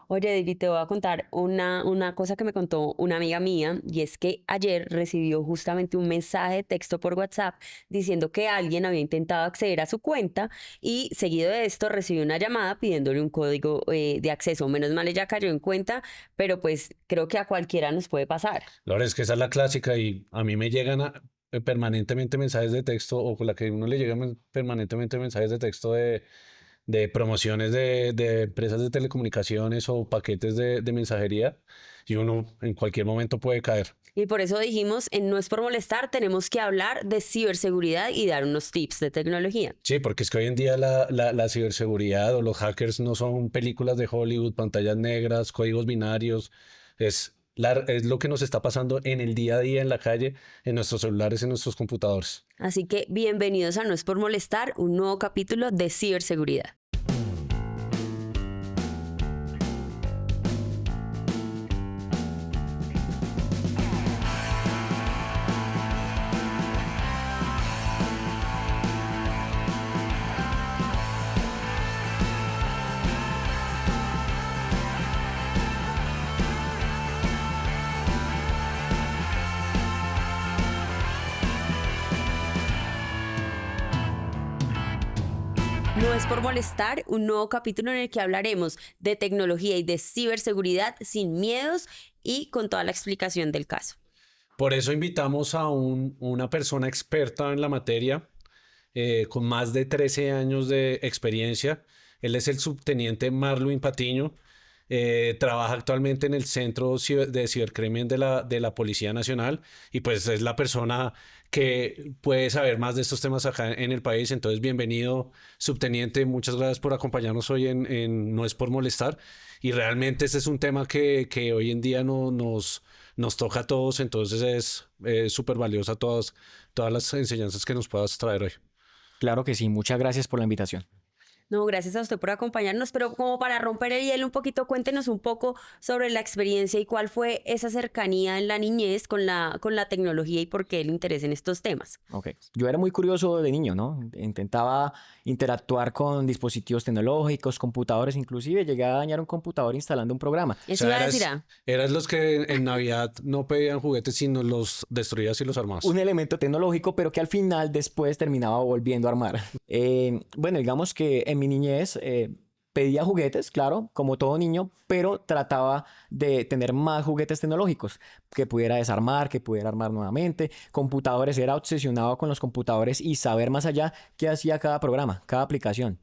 Oye, David, te voy a contar una cosa que me contó una amiga mía, y es que ayer recibió justamente un mensaje de texto por WhatsApp diciendo que alguien había intentado acceder a su cuenta y seguido de esto recibió una llamada pidiéndole un código de acceso. Menos mal ella cayó en cuenta, pero pues creo que a cualquiera nos puede pasar. La verdad es que esa es la clásica y a mí me llegan permanentemente mensajes de texto o con la que uno le llegan permanentemente mensajes de texto de promociones de empresas de telecomunicaciones o paquetes de mensajería y uno en cualquier momento puede caer. Y por eso dijimos, en No es por molestar, tenemos que hablar de ciberseguridad y dar unos tips de tecnología. Sí, porque es que hoy en día la ciberseguridad o los hackers no son películas de Hollywood, pantallas negras, códigos binarios, es lo que nos está pasando en el día a día en la calle, en nuestros celulares, en nuestros computadores. Así que bienvenidos a No es por molestar, un nuevo capítulo de ciberseguridad. No es por molestar, un nuevo capítulo en el que hablaremos de tecnología y de ciberseguridad sin miedos y con toda la explicación del caso. Por eso invitamos a una persona experta en la materia, con más de 13 años de experiencia. Él es el subteniente Marlwin Patiño. Trabaja actualmente en el Centro de Cibercrimen de la Policía Nacional y pues es la persona que puede saber más de estos temas acá en el país. Entonces, bienvenido, subteniente. Muchas gracias por acompañarnos hoy en No es por molestar. Y realmente este es un tema que hoy en día no, nos toca a todos, entonces es súper valiosa todas las enseñanzas que nos puedas traer hoy. Claro que sí, muchas gracias por la invitación. No, gracias a usted por acompañarnos, pero como para romper el hielo un poquito, cuéntenos un poco sobre la experiencia y cuál fue esa cercanía en la niñez con la tecnología y por qué el interés en estos temas. Ok. Yo era muy curioso de niño, ¿no? Intentaba interactuar con dispositivos tecnológicos, computadores, inclusive llegué a dañar un computador instalando un programa. O Eso sea, iba a decir, eras los que en Navidad no pedían juguetes, sino los destruías y los armabas. Un elemento tecnológico, pero que al final después terminaba volviendo a armar. Bueno, digamos que en mi niñez pedía juguetes, claro, como todo niño, pero trataba de tener más juguetes tecnológicos, que pudiera desarmar, que pudiera armar nuevamente. Computadores, era obsesionado con los computadores y saber más allá qué hacía cada programa, cada aplicación.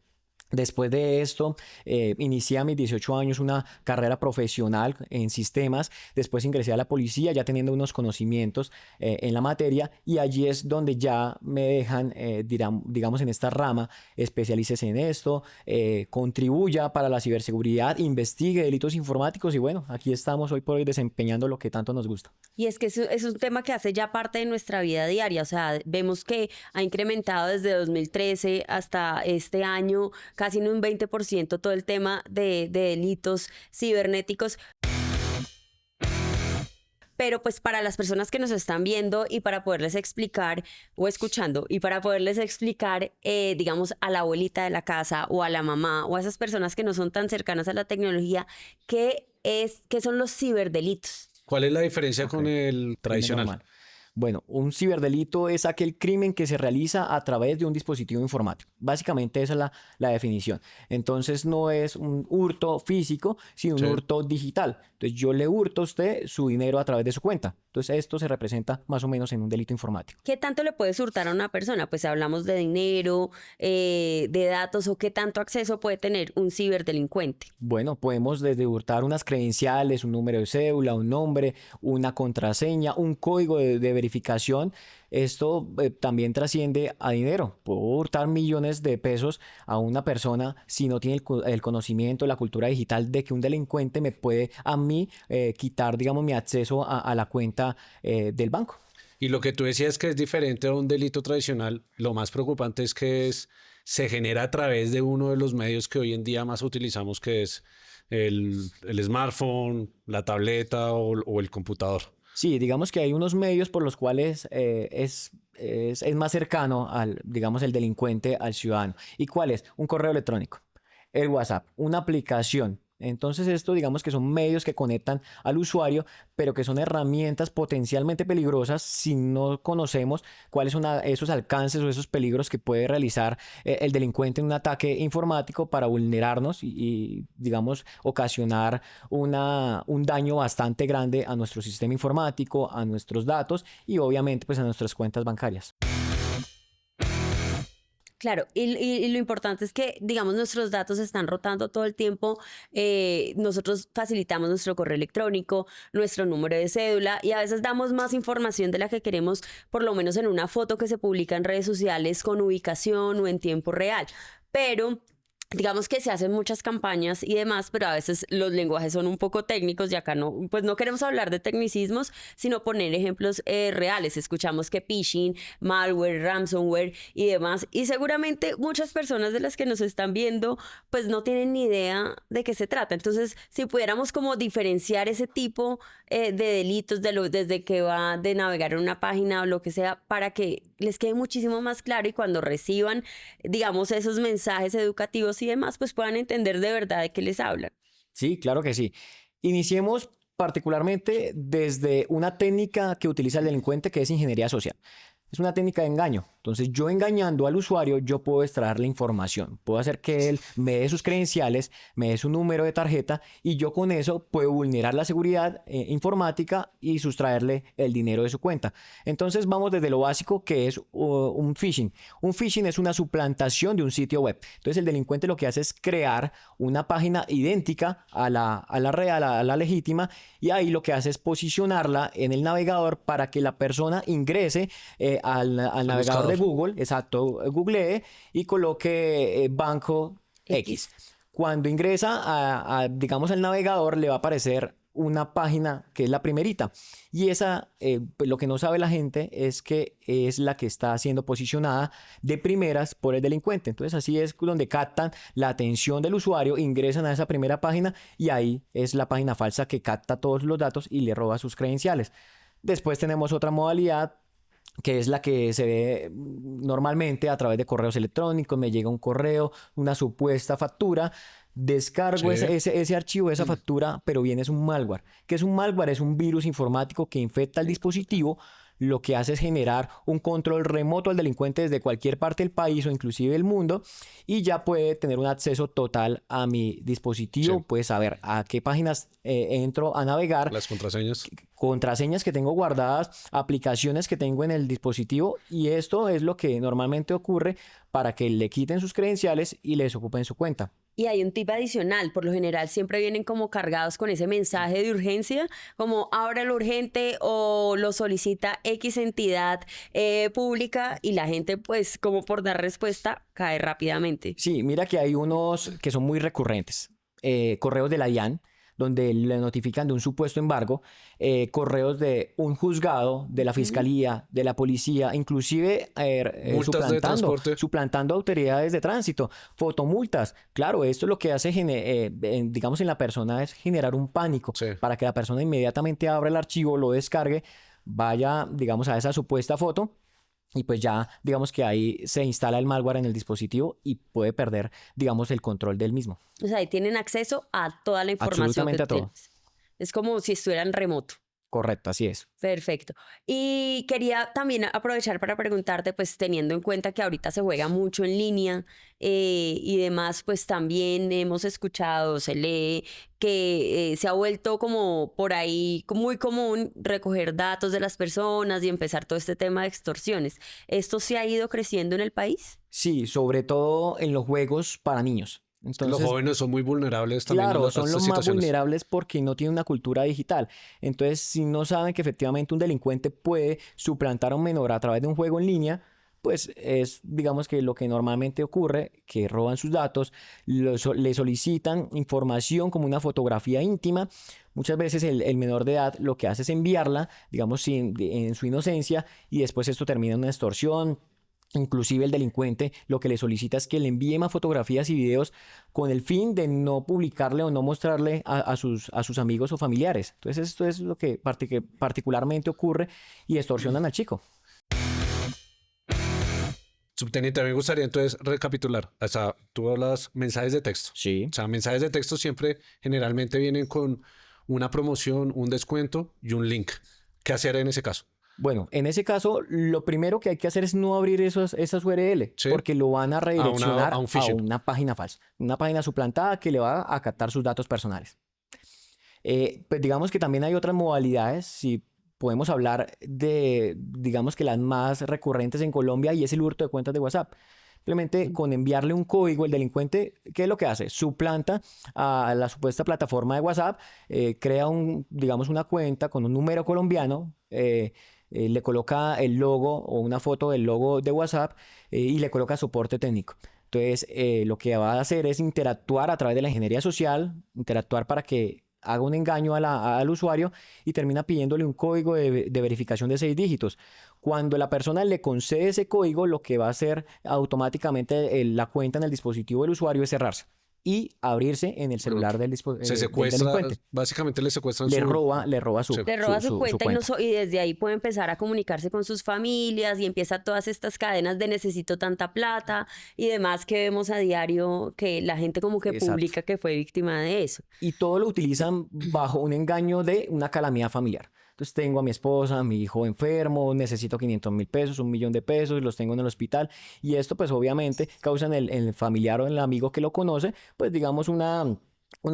Después de esto, inicié a mis 18 años una carrera profesional en sistemas. Después ingresé a la policía ya teniendo unos conocimientos en la materia y allí es donde ya me dejan, digamos, en esta rama, especialícese en esto, contribuya para la ciberseguridad, investigue delitos informáticos y bueno, aquí estamos hoy por hoy desempeñando lo que tanto nos gusta. y es que eso es un tema que hace ya parte de nuestra vida diaria, o sea, vemos que ha incrementado desde 2013 hasta este año casi en un 20% todo el tema de delitos cibernéticos. Pero pues para las personas que nos están viendo y para poderles explicar o escuchando y para poderles explicar, digamos, a la abuelita de la casa o a la mamá o a esas personas que no son tan cercanas a la tecnología, qué son los ciberdelitos? ¿Cuál es la diferencia Ok. con el Crimen tradicional? normal. Bueno, un ciberdelito es aquel crimen que se realiza a través de un dispositivo informático. Básicamente esa es la definición. Entonces no es un hurto físico, sino un Sí. hurto digital. Entonces yo le hurto a usted su dinero a través de su cuenta. Entonces esto se representa más o menos en un delito informático. ¿Qué tanto le puedes hurtar a una persona? Pues hablamos de dinero, de datos o qué tanto acceso puede tener un ciberdelincuente. Bueno, podemos desde hurtar unas credenciales, un número de cédula, un nombre, una contraseña, un código de verificación. Esto también trasciende a dinero. Puedo hurtar millones de pesos a una persona si no tiene el conocimiento, la cultura digital de que un delincuente me puede a mí quitar, digamos, mi acceso a la cuenta del banco. Y lo que tú decías que es diferente a un delito tradicional, lo más preocupante es que se genera a través de uno de los medios que hoy en día más utilizamos, que es el smartphone, la tableta o el computador. Sí, digamos que hay unos medios por los cuales es más cercano al, digamos, el delincuente al ciudadano. ¿Y cuál es? Un correo electrónico, el WhatsApp, una aplicación Entonces esto digamos que son medios que conectan al usuario, pero que son herramientas potencialmente peligrosas si no conocemos cuáles son esos alcances o esos peligros que puede realizar el delincuente en un ataque informático para vulnerarnos y, digamos, ocasionar un daño bastante grande a nuestro sistema informático, a nuestros datos y obviamente pues a nuestras cuentas bancarias. Claro, y lo importante es que, digamos, nuestros datos están rotando todo el tiempo. Nosotros facilitamos nuestro correo electrónico, nuestro número de cédula y a veces damos más información de la que queremos, por lo menos en una foto que se publica en redes sociales con ubicación o en tiempo real. Pero digamos que se hacen muchas campañas y demás, pero a veces los lenguajes son un poco técnicos y acá no, pues no queremos hablar de tecnicismos, sino poner ejemplos reales. Escuchamos que phishing, malware, ransomware y demás, y seguramente muchas personas de las que nos están viendo, pues no tienen ni idea de qué se trata. Entonces, si pudiéramos como diferenciar ese tipo de delitos desde que va de navegar en una página o lo que sea, para que les quede muchísimo más claro y cuando reciban, digamos, esos mensajes educativos y demás, pues puedan entender de verdad de qué les hablan. Sí, claro que sí. Iniciemos particularmente desde una técnica que utiliza el delincuente que es ingeniería social. Es una técnica de engaño. Entonces, yo engañando al usuario, yo puedo extraerle información. Puedo hacer que él me dé sus credenciales, me dé su número de tarjeta y yo con eso puedo vulnerar la seguridad informática y sustraerle el dinero de su cuenta. Entonces, vamos desde lo básico que es un phishing. Un phishing es una suplantación de un sitio web. Entonces, el delincuente lo que hace es crear una página idéntica a la real, a la legítima, y ahí lo que hace es posicionarla en el navegador para que la persona ingrese al navegador de Google, exacto, googlee y coloque banco X. Cuando ingresa digamos, al navegador, le va a aparecer una página que es la primerita. Y esa, pues lo que no sabe la gente es que es la que está siendo posicionada de primeras por el delincuente. Entonces así es donde captan la atención del usuario, ingresan a esa primera página y ahí es la página falsa que capta todos los datos y le roba sus credenciales. Después tenemos otra modalidad que es la que se ve normalmente a través de correos electrónicos. Me llega un correo, una supuesta factura, descargo Sí. ese archivo, esa factura, pero bien es un malware. ¿Qué es un malware? Es un virus informático que infecta el dispositivo. Lo que hace es generar un control remoto al delincuente desde cualquier parte del país o inclusive el mundo y ya puede tener un acceso total a mi dispositivo. Sí. Puede saber a qué páginas entro a navegar, Las contraseñas. contraseñas que tengo guardadas, aplicaciones que tengo en el dispositivo, y esto es lo que normalmente ocurre para que le quiten sus credenciales y les ocupen su cuenta. Y hay un tip adicional, por lo general siempre vienen como cargados con ese mensaje de urgencia, como ahora lo urgente o lo solicita X entidad pública y la gente pues como por dar respuesta cae rápidamente. Sí, mira que hay unos que son muy recurrentes. Correos de la DIAN, donde le notifican de un supuesto embargo, correos de un juzgado, de la fiscalía, de la policía, inclusive Multas de transporte. suplantando autoridades de tránsito, fotomultas. Claro, esto lo que hace, digamos, en la persona es generar un pánico Sí. para que la persona inmediatamente abra el archivo, lo descargue, vaya, digamos, a esa supuesta foto. Y pues ya, digamos que ahí se instala el malware en el dispositivo y puede perder, digamos, el control del mismo. O sea, ahí tienen acceso a toda la información Absolutamente que a todo. tienes. Es como si estuvieran remoto. Correcto, así es. Perfecto. Y quería también aprovechar para preguntarte, pues teniendo en cuenta que ahorita se juega mucho en línea y demás, pues también hemos escuchado, se lee que se ha vuelto como por ahí muy común recoger datos de las personas y empezar todo este tema de extorsiones. ¿Esto se ha ido creciendo en el país? Sí, sobre todo en los juegos para niños. Los Entonces, jóvenes son muy vulnerables también claro, a son estas los más situaciones. vulnerables porque no tienen una cultura digital. Entonces, si no saben que efectivamente un delincuente puede suplantar a un menor a través de un juego en línea, pues es, digamos, que lo que normalmente ocurre, que roban sus datos, le solicitan información como una fotografía íntima. Muchas veces el menor de edad lo que hace es enviarla, digamos, en su inocencia, y después esto termina en una extorsión. Inclusive el delincuente lo que le solicita es que le envíe más fotografías y videos con el fin de no publicarle o no mostrarle a sus amigos o familiares. Entonces esto es lo que particularmente ocurre y extorsionan al chico. Subteniente, a mí me gustaría entonces recapitular. O sea, tú hablas mensajes de texto. Sí. O sea, mensajes de texto siempre generalmente vienen con una promoción, un descuento y un link. ¿Qué hacer en ese caso? Bueno, en ese caso, lo primero que hay que hacer es no abrir esas URL, Sí. porque lo van a redireccionar a un a phishing. una página falsa, una página suplantada que le va a captar sus datos personales. Pues digamos que también hay otras modalidades, si podemos hablar de, digamos que las más recurrentes en Colombia, y es el hurto de cuentas de WhatsApp. Simplemente con enviarle un código, el delincuente, ¿qué es lo que hace? Suplanta a la supuesta plataforma de WhatsApp, crea digamos, una cuenta con un número colombiano, le coloca el logo o una foto del logo de WhatsApp, y le coloca soporte técnico. Entonces, lo que va a hacer es interactuar a través de la ingeniería social, interactuar para que haga un engaño al usuario y termina pidiéndole un código de verificación de 6 dígitos. Cuando la persona le concede ese código, lo que va a hacer automáticamente la cuenta en el dispositivo del usuario es cerrarse y abrirse en el Bueno, celular del se del secuestra, delincuente. básicamente le secuestran Le su... roba Sí. Le roba su su cuenta cuenta. y desde ahí puede empezar a comunicarse con sus familias y empieza todas estas cadenas de necesito tanta plata y demás que vemos a diario que la gente como que Exacto. publica que fue víctima de eso. Y todo lo utilizan bajo un engaño de una calamidad familiar. Entonces tengo a mi esposa, a mi hijo enfermo, necesito 500.000 pesos, 1.000.000 de pesos, los tengo en el hospital. Y esto pues obviamente causa en el familiar o en el amigo que lo conoce, pues digamos una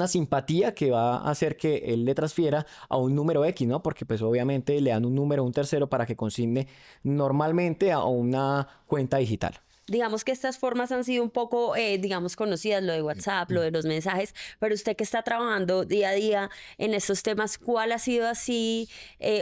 simpatía que va a hacer que él le transfiera a un número X, ¿no? Porque pues obviamente le dan un número a un tercero para que consigne normalmente a una cuenta digital. Digamos que estas formas han sido un poco, digamos, conocidas, lo de WhatsApp, lo de los mensajes, pero usted que está trabajando día a día en estos temas, ¿cuál ha sido así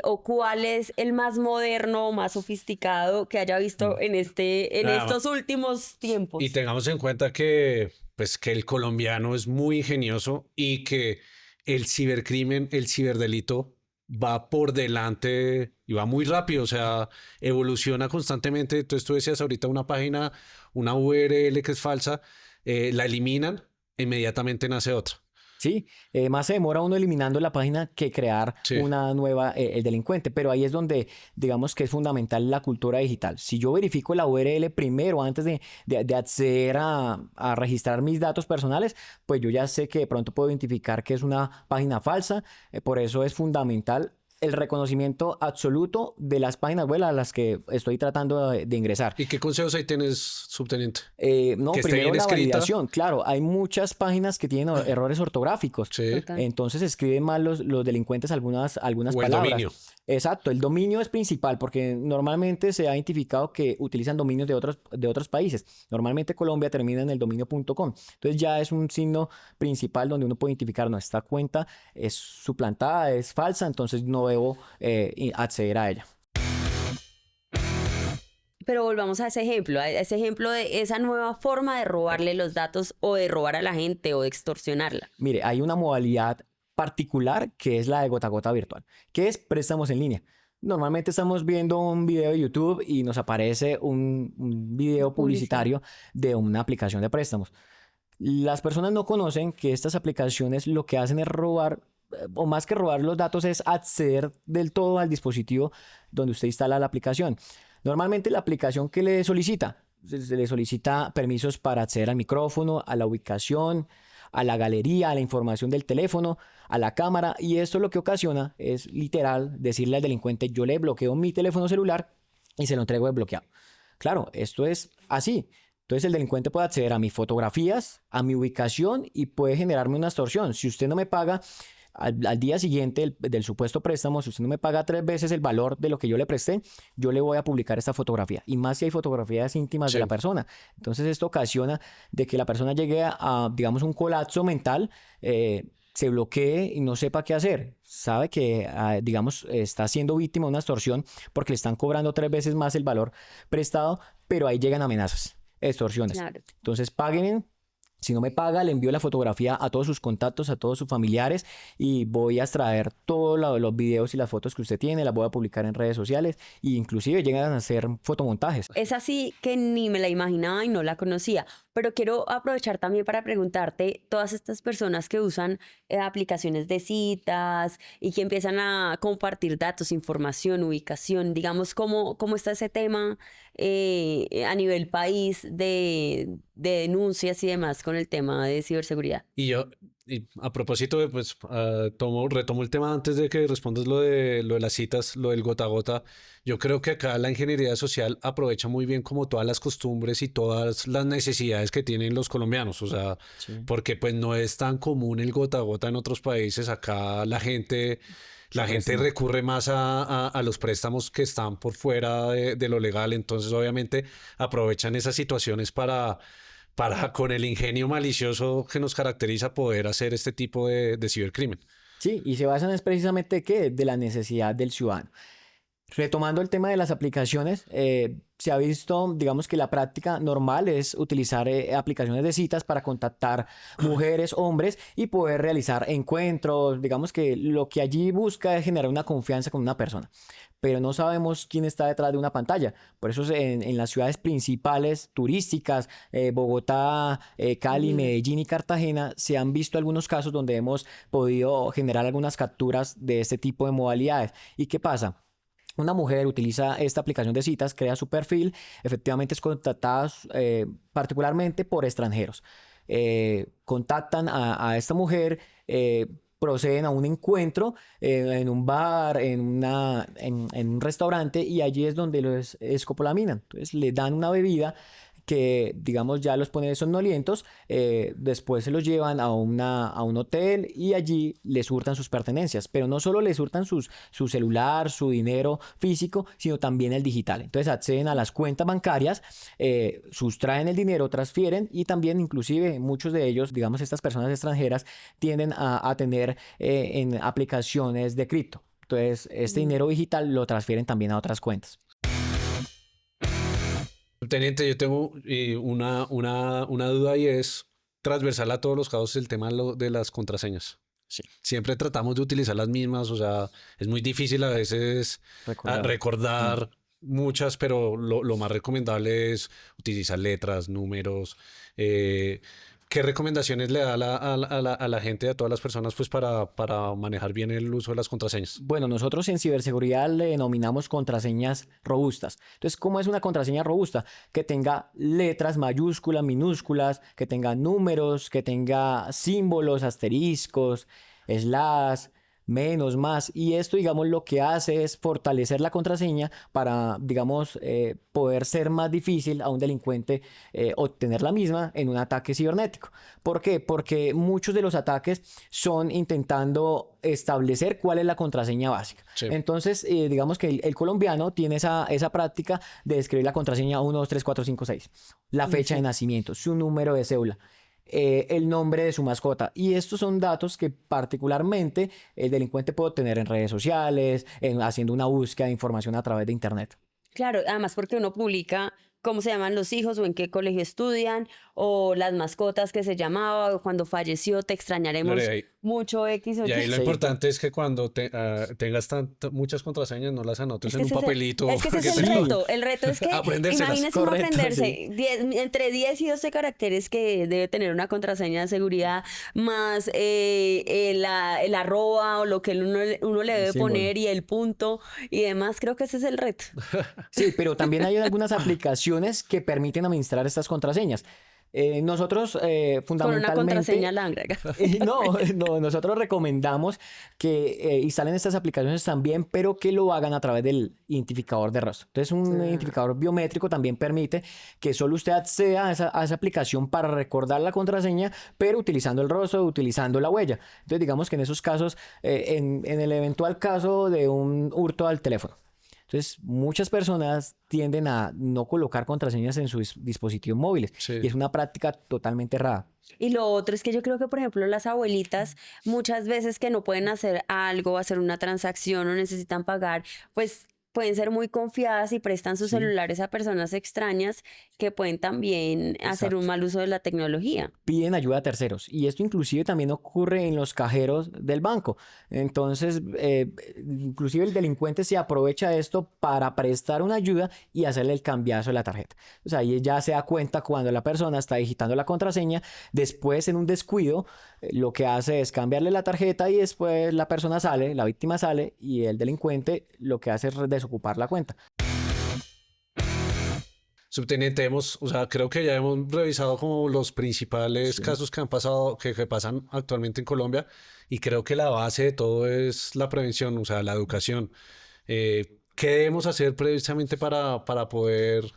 o cuál es el más moderno, más sofisticado que haya visto en Ah, estos últimos tiempos? Y tengamos en cuenta que, pues, que el colombiano es muy ingenioso y que el cibercrimen, el ciberdelito va por delante y va muy rápido, o sea, evoluciona constantemente. Entonces tú decías ahorita una página, una URL que es falsa, la eliminan, e inmediatamente nace otra. Sí, más se demora uno eliminando la página que crear Sí. una nueva, el delincuente, pero ahí es donde digamos que es fundamental la cultura digital. Si yo verifico la URL primero antes de acceder a registrar mis datos personales, pues yo ya sé que de pronto puedo identificar que es una página falsa, por eso es fundamental el reconocimiento absoluto de las páginas web a las que estoy tratando de ingresar. ¿Y qué consejos ahí tienes, subteniente? No, Que esté primero bien la escrita. validación. Claro, hay muchas páginas que tienen errores ortográficos. Sí. Total. Entonces escriben mal los delincuentes algunas O el palabras. dominio. Exacto, el dominio es principal porque normalmente se ha identificado que utilizan dominios de otros países. Normalmente Colombia termina en el dominio.com. Entonces ya es un signo principal donde uno puede identificar, no, esta cuenta es suplantada, es falsa, entonces no debo acceder a ella. Pero volvamos a ese ejemplo de esa nueva forma de robarle los datos o de robar a la gente o de extorsionarla. Mire, hay una modalidad particular que es la de gota a gota virtual, que es préstamos en línea. Normalmente estamos viendo un video de YouTube y nos aparece un video publicitario de una aplicación de préstamos. Las personas no conocen que estas aplicaciones lo que hacen es robar, o más que robar los datos, es acceder del todo al dispositivo donde usted instala la aplicación. Normalmente la aplicación que le solicita, se le solicita permisos para acceder al micrófono, a la ubicación, a la galería, a la información del teléfono, a la cámara, y esto lo que ocasiona es literal decirle al delincuente: yo le bloqueo mi teléfono celular y se lo entrego desbloqueado. Claro, esto es así. Entonces el delincuente puede acceder a mis fotografías, a mi ubicación y puede generarme una extorsión. Si usted no me paga al día siguiente del supuesto préstamo, si usted no me paga 3 veces el valor de lo que yo le presté, yo le voy a publicar esta fotografía. Y más si hay fotografías íntimas de Sí. la persona. Entonces esto ocasiona de que la persona llegue digamos, un colapso mental, se bloquee y no sepa qué hacer. Sabe que, digamos, está siendo víctima de una extorsión porque le están cobrando 3 veces más el valor prestado, pero ahí llegan amenazas, extorsiones. Claro. Entonces paguen. Si no me paga, le envío la fotografía a todos sus contactos, a todos sus familiares, y voy a extraer todos los videos y las fotos que usted tiene, las voy a publicar en redes sociales e inclusive llegan a hacer fotomontajes. Es así que ni me la imaginaba y no la conocía. pero quiero aprovechar también para preguntarte, todas estas personas que usan aplicaciones de citas y que empiezan a compartir datos, información, ubicación, digamos, ¿cómo está ese tema a nivel país de denuncias y demás con el tema de ciberseguridad? Y a propósito de, pues, retomo el tema antes de que respondas lo de las citas, lo del gota a gota. Yo creo que acá la ingeniería social aprovecha muy bien como todas las costumbres y todas las necesidades que tienen los colombianos. O sea, Sí. porque pues no es tan común el gota a gota en otros países. Acá Se la gente presta. recurre más a los préstamos que están por fuera de lo legal. Entonces, obviamente, aprovechan esas situaciones para con el ingenio malicioso que nos caracteriza poder hacer este tipo de cibercrimen. Sí, y se basan es precisamente ¿qué? De la necesidad del ciudadano. Retomando el tema de las aplicaciones, se ha visto, digamos que la práctica normal es utilizar aplicaciones de citas para contactar mujeres, hombres y poder realizar encuentros. Digamos que lo que allí busca es generar una confianza con una persona, pero no sabemos quién está detrás de una pantalla. Por eso en las ciudades principales turísticas, Bogotá, Cali, Ujú. Medellín y Cartagena, se han visto algunos casos donde hemos podido generar algunas capturas de este tipo de modalidades. ¿Y qué pasa? Una mujer utiliza esta aplicación de citas, crea su perfil, efectivamente es contactada particularmente por extranjeros. Contactan a esta mujer, proceden a un encuentro en un bar, en un restaurante y allí es donde los escopolaminan. Entonces le dan una bebida que, digamos, ya los pone somnolientos, después se los llevan a un hotel y allí les hurtan sus pertenencias, pero no solo les hurtan su celular, su dinero físico, sino también el digital. Entonces acceden a las cuentas bancarias, sustraen el dinero, transfieren y también inclusive muchos de ellos, digamos, estas personas extranjeras, tienden a tener en aplicaciones de cripto. Entonces, este Mm. dinero digital lo transfieren también a otras cuentas. Teniente, yo tengo una duda y es transversal a todos los casos el tema de las contraseñas. Sí, Siempre tratamos de utilizar las mismas, o sea, es muy difícil a veces recordar. Mm. recordar muchas, pero lo más recomendable es utilizar letras, números. eh, ¿Qué recomendaciones le da a la gente, a todas las personas, pues para manejar bien el uso de las contraseñas? Bueno, nosotros en ciberseguridad le denominamos contraseñas robustas. Entonces, ¿cómo es una contraseña robusta? Que tenga letras mayúsculas, minúsculas, que tenga números, que tenga símbolos, asteriscos, slash, menos, más. Y esto, digamos, lo que hace es fortalecer la contraseña para, digamos, poder ser más difícil a un delincuente obtener la misma en un ataque cibernético. ¿Por qué? Porque muchos de los ataques son intentando establecer cuál es la contraseña básica. Sí. Entonces, digamos que el colombiano tiene esa práctica de escribir la contraseña 1, 2, 3, 4, 5, 6, la fecha de Ujú. nacimiento, su número de cédula, el nombre de su mascota. Y estos son datos que particularmente el delincuente puede obtener en redes sociales, haciendo una búsqueda de información a través de Internet. Claro, además porque uno publica cómo se llaman los hijos o en qué colegio estudian o las mascotas que se llamaba o cuando falleció te Claro, extrañaremos mucho X o y Y. ahí lo Sí, importante es que cuando tengas muchas contraseñas no las anotes Es que en un ese es papelito es que ese es que el tengas. sí, reto. El reto es que Aprendérselas. imagínese uno correcto, sí. aprenderse entre 10 y 12 caracteres que debe tener una contraseña de seguridad, más el arroba o lo que uno le El debe símbolo. poner y el punto y demás. Creo que ese es el reto. Sí, pero también hay algunas aplicaciones que permiten administrar estas contraseñas. Nosotros Con una contraseña fundamentalmente, larga. no, nosotros recomendamos que instalen estas aplicaciones también, pero que lo hagan a través del identificador de rostro. Entonces, un Ah. identificador biométrico también permite que solo usted acceda a esa aplicación para recordar la contraseña, pero utilizando el rostro, utilizando la huella. Entonces, digamos que en esos casos, en el eventual caso de un hurto al teléfono. Entonces, muchas personas tienden a no colocar contraseñas en sus dispositivos móviles y Sí. es una práctica totalmente errada. Y lo otro es que yo creo que, por ejemplo, las abuelitas, muchas veces que no pueden hacer algo, hacer una transacción o necesitan pagar, pues pueden ser muy confiadas y prestan sus Sí. celulares a personas extrañas que pueden también hacer un Exacto. mal uso de la tecnología. Piden ayuda a terceros. Y esto inclusive también ocurre en los cajeros del banco. Entonces, inclusive el delincuente se aprovecha de esto para prestar una ayuda y hacerle el cambiazo de la tarjeta. O sea, ahí ya se da cuenta cuando la persona está digitando la contraseña, después en un descuido, lo que hace es cambiarle la tarjeta y después la persona sale, la víctima sale y el delincuente lo que hace es desocupar la cuenta. Subteniente, o sea, creo que ya hemos revisado como los principales Sí. casos que han pasado, que pasan actualmente en Colombia, y creo que la base de todo es la prevención, o sea, la educación. ¿Qué debemos hacer precisamente para poder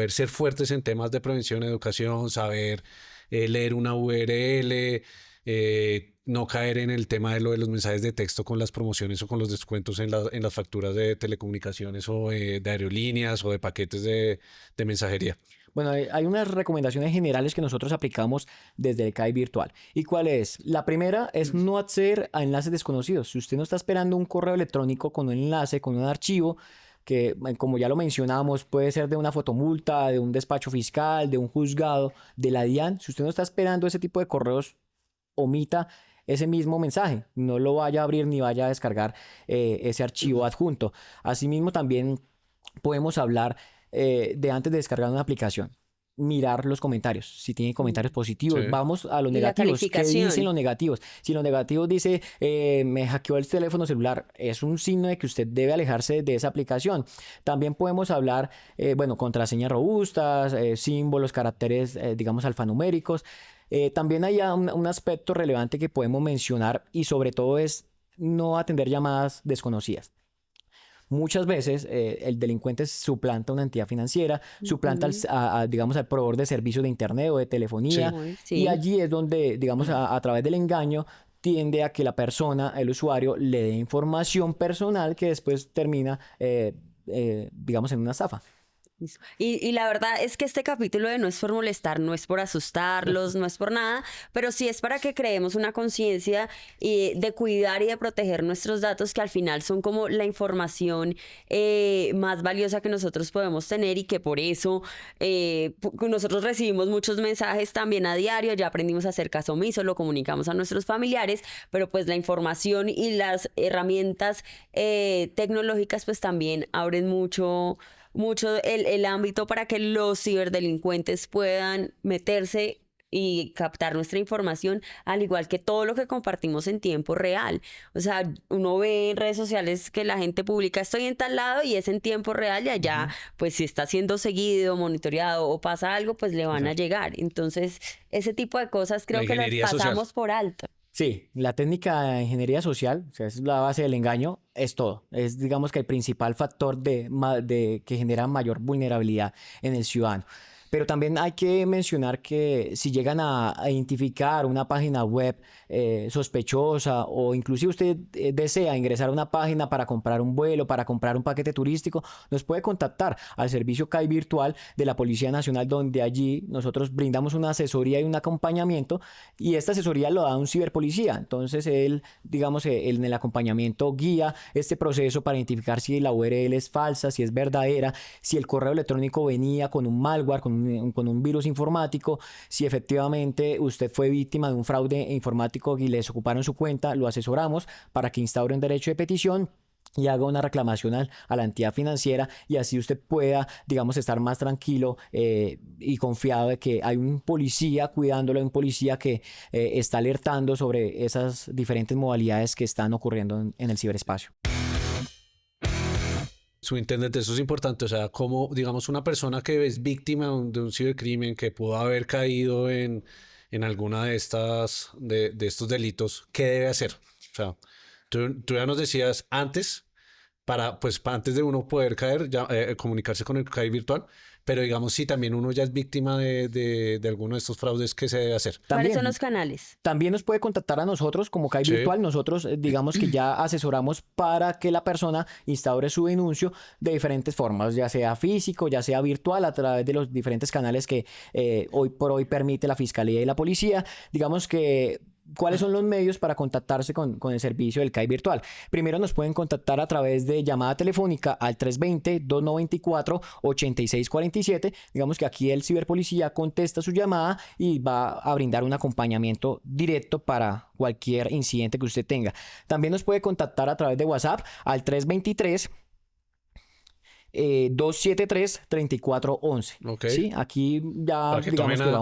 ser fuertes en temas de prevención, educación, saber leer una URL, no caer en el tema de lo de los mensajes de texto con las promociones o con los descuentos en las facturas de telecomunicaciones o de aerolíneas o de paquetes de mensajería? Bueno, hay unas recomendaciones generales que nosotros aplicamos desde el CAI virtual. ¿Y cuál es? La primera es no acceder a enlaces desconocidos. Si usted no está esperando un correo electrónico con un enlace, con un archivo, que como ya lo mencionamos, puede ser de una fotomulta, de un despacho fiscal, de un juzgado, de la DIAN. Si usted no está esperando ese tipo de correos, omita ese mismo mensaje. No lo vaya a abrir ni vaya a descargar ese archivo adjunto. Asimismo, también podemos hablar de antes de descargar una aplicación. Mirar los comentarios, si tiene comentarios positivos, Sí. vamos a los Y la negativos. ¿Qué dicen calificación. los negativos? Si los negativos dice me hackeó el teléfono celular, es un signo de que usted debe alejarse de esa aplicación. También podemos hablar, bueno, contraseñas robustas, símbolos, caracteres, digamos, alfanuméricos. También hay un aspecto relevante que podemos mencionar y sobre todo es no atender llamadas desconocidas. Muchas veces el delincuente suplanta una entidad financiera, suplanta Ujú. digamos, al proveedor de servicios de internet o de telefonía, Uy, y sí. allí es donde, digamos, a través del engaño tiende a que la persona, el usuario, le dé información personal que después termina, digamos, en una estafa. Eso. Y la verdad es que este capítulo de no es por molestar, no es por asustarlos, no es por nada, pero sí es para que creemos una conciencia de cuidar y de proteger nuestros datos, que al final son como la información más valiosa que nosotros podemos tener, y que por eso nosotros recibimos muchos mensajes también a diario, ya aprendimos a hacer caso omiso, lo comunicamos a nuestros familiares, pero pues la información y las herramientas tecnológicas pues también abren mucho el ámbito para que los ciberdelincuentes puedan meterse y captar nuestra información, al igual que todo lo que compartimos en tiempo real. O sea, uno ve en redes sociales que la gente publica estoy en tal lado y es en tiempo real, y allá, pues si está siendo seguido, monitoreado o pasa algo, pues le van a Exacto. llegar. Entonces, ese tipo de cosas La creo que las ingeniería social. pasamos por alto. Sí, la técnica de ingeniería social, o sea, es la base del engaño, es todo. Es, digamos, que el principal factor que genera mayor vulnerabilidad en el ciudadano. Pero también hay que mencionar que si llegan a identificar una página web sospechosa, o inclusive usted desea ingresar a una página para comprar un vuelo, para comprar un paquete turístico, nos puede contactar al servicio CAI virtual de la Policía Nacional, donde allí nosotros brindamos una asesoría y un acompañamiento, y esta asesoría lo da un ciberpolicía. Entonces él, digamos, él en el acompañamiento guía este proceso para identificar si la URL es falsa, si es verdadera, si el correo electrónico venía con un malware, con un virus informático, si efectivamente usted fue víctima de un fraude informático y le desocuparon su cuenta. Lo asesoramos para que instaure un derecho de petición y haga una reclamación a la entidad financiera, y así usted pueda, digamos, estar más tranquilo y confiado de que hay un policía cuidándolo, un policía que está alertando sobre esas diferentes modalidades que están ocurriendo en el ciberespacio. Subintendente, eso es importante, o sea, como, digamos, una persona que es víctima de un cibercrimen, que pudo haber caído en alguna de estos delitos, ¿qué debe hacer? O sea, tú ya nos decías antes, antes de uno poder caer, ya, comunicarse con el CAI virtual, pero digamos, si también uno ya es víctima de alguno de estos fraudes, ¿qué se debe hacer? ¿Cuáles son También, los canales? también nos puede contactar a nosotros como CAI Sí, Virtual. Nosotros, digamos que ya asesoramos para que la persona instaure su denuncio de diferentes formas, ya sea físico, ya sea virtual, a través de los diferentes canales que hoy por hoy permite la Fiscalía y la Policía. Digamos que ¿Cuáles son los medios para contactarse con el servicio del CAI virtual? Primero nos pueden contactar a través de llamada telefónica al 320-294-8647. Digamos que aquí el ciberpolicía contesta su llamada y va a brindar un acompañamiento directo para cualquier incidente que usted tenga. También nos puede contactar a través de WhatsApp al 273-3411. Ok. ¿Sí? Aquí ya Para que digamos tomen, que va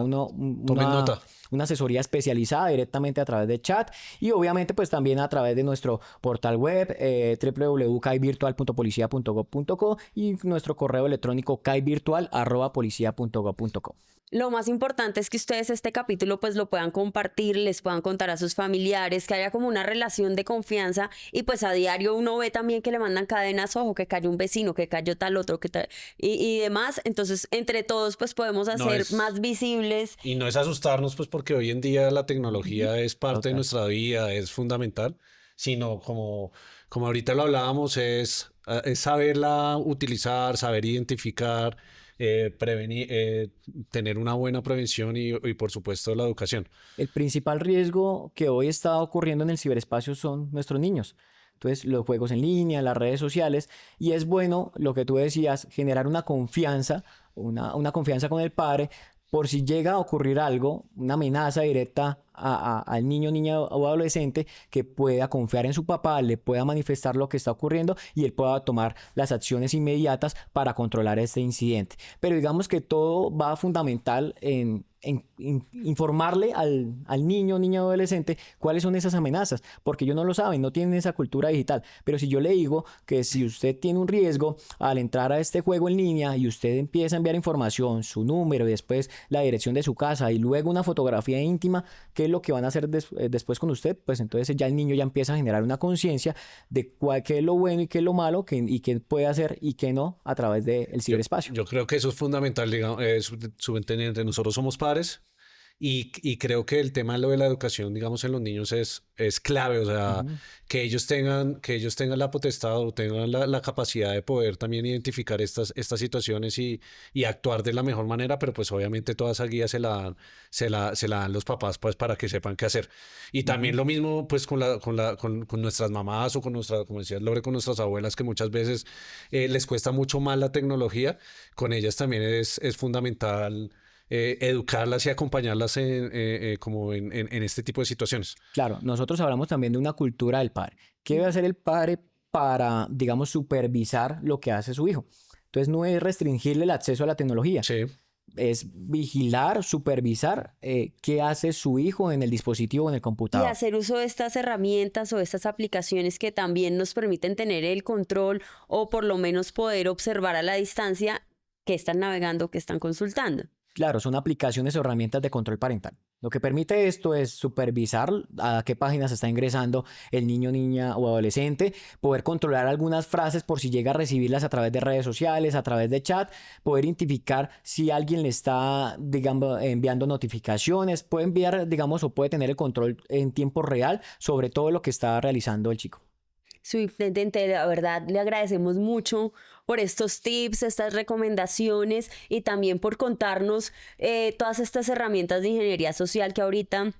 tomen nota. una asesoría especializada directamente a través de chat y obviamente pues también a través de nuestro portal web www.caivirtual.policia.gov.co y nuestro correo electrónico caivirtual@policia.gov.co. Lo más importante es que ustedes este capítulo pues lo puedan compartir, les puedan contar a sus familiares, que haya como una relación de confianza y pues a diario uno ve también que le mandan cadenas, ojo, que cayó un vecino, que cayó tal otro, y demás. Entonces, entre todos pues podemos hacer más visibles. Y no es asustarnos pues porque hoy en día la tecnología es parte de Total. nuestra vida, es fundamental, sino como ahorita lo hablábamos, es saberla utilizar, saber identificar, prevenir, tener una buena prevención y por supuesto la educación. El principal riesgo que hoy está ocurriendo en el ciberespacio son nuestros niños. Entonces, los juegos en línea, las redes sociales, y es bueno, lo que tú decías, generar una confianza, una confianza con el padre, por si llega a ocurrir algo, una amenaza directa al niño, niña o adolescente, que pueda confiar en su papá, le pueda manifestar lo que está ocurriendo y él pueda tomar las acciones inmediatas para controlar este incidente. Pero digamos que todo va fundamental en informarle al niño, niña o adolescente cuáles son esas amenazas, porque ellos no lo saben, no tienen esa cultura digital. Pero si yo le digo que si usted tiene un riesgo al entrar a este juego en línea y usted empieza a enviar información, su número y después la dirección de su casa y luego una fotografía íntima, ¿qué es lo que van a hacer después con usted? Pues entonces ya el niño ya empieza a generar una conciencia de qué es lo bueno y qué es lo malo y qué puede hacer y qué no a través del ciberespacio. Yo creo que eso es fundamental, digamos, subteniente. Nosotros somos padres y creo que el tema de lo de la educación, digamos, en los niños es clave, o sea, Ujú. que ellos tengan la potestad o tengan la capacidad de poder también identificar estas situaciones y actuar de la mejor manera, pero pues obviamente toda esa guía se la dan los papás pues para que sepan qué hacer. Y también Ujú. lo mismo pues con nuestras mamás o con como decía Lore, con nuestras abuelas que muchas veces les cuesta mucho más la tecnología, con ellas también es fundamental educarlas y acompañarlas en este tipo de situaciones. Claro, nosotros hablamos también de una cultura del padre. ¿Qué debe hacer el padre para, digamos, supervisar lo que hace su hijo? Entonces no es restringirle el acceso a la tecnología, Sí, es vigilar, supervisar qué hace su hijo en el dispositivo, en el Y computador. hacer uso de estas herramientas o de estas aplicaciones que también nos permiten tener el control o por lo menos poder observar a la distancia qué están navegando, qué están consultando. Claro, son aplicaciones o herramientas de control parental. Lo que permite esto es supervisar a qué páginas está ingresando el niño, niña o adolescente, poder controlar algunas frases por si llega a recibirlas a través de redes sociales, a través de chat, poder identificar si alguien le está, digamos, enviando notificaciones, puede enviar, digamos, o puede tener el control en tiempo real sobre todo lo que está realizando el chico. Subintendente, la verdad le agradecemos mucho por estos tips, estas recomendaciones y también por contarnos todas estas herramientas de ingeniería social que ahorita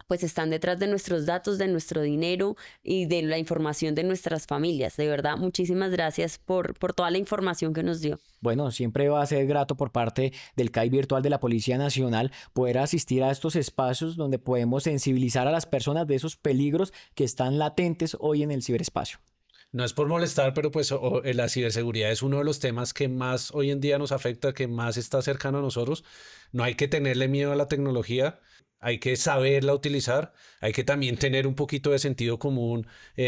pues están detrás de nuestros datos, de nuestro dinero y de la información de nuestras familias. De verdad, muchísimas gracias por toda la información que nos dio. Bueno, siempre va a ser grato por parte del CAI virtual de la Policía Nacional poder asistir a estos espacios donde podemos sensibilizar a las personas de esos peligros que están latentes hoy en el ciberespacio. no es por molestar, pero pues la ciberseguridad es uno de los temas que más hoy en día nos afecta, que más está cercano a nosotros. No hay que tenerle miedo a la tecnología, hay que saberla utilizar, hay que también tener un poquito de sentido común.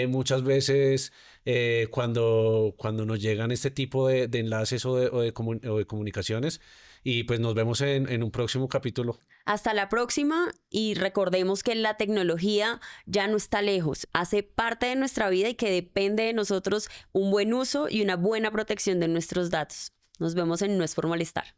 Muchas veces cuando nos llegan este tipo de enlaces o de comunicaciones, y pues nos vemos en un próximo capítulo. Hasta la próxima y recordemos que la tecnología ya no está lejos, hace parte de nuestra vida y que depende de nosotros un buen uso y una buena protección de nuestros datos. Nos vemos en No es por molestar.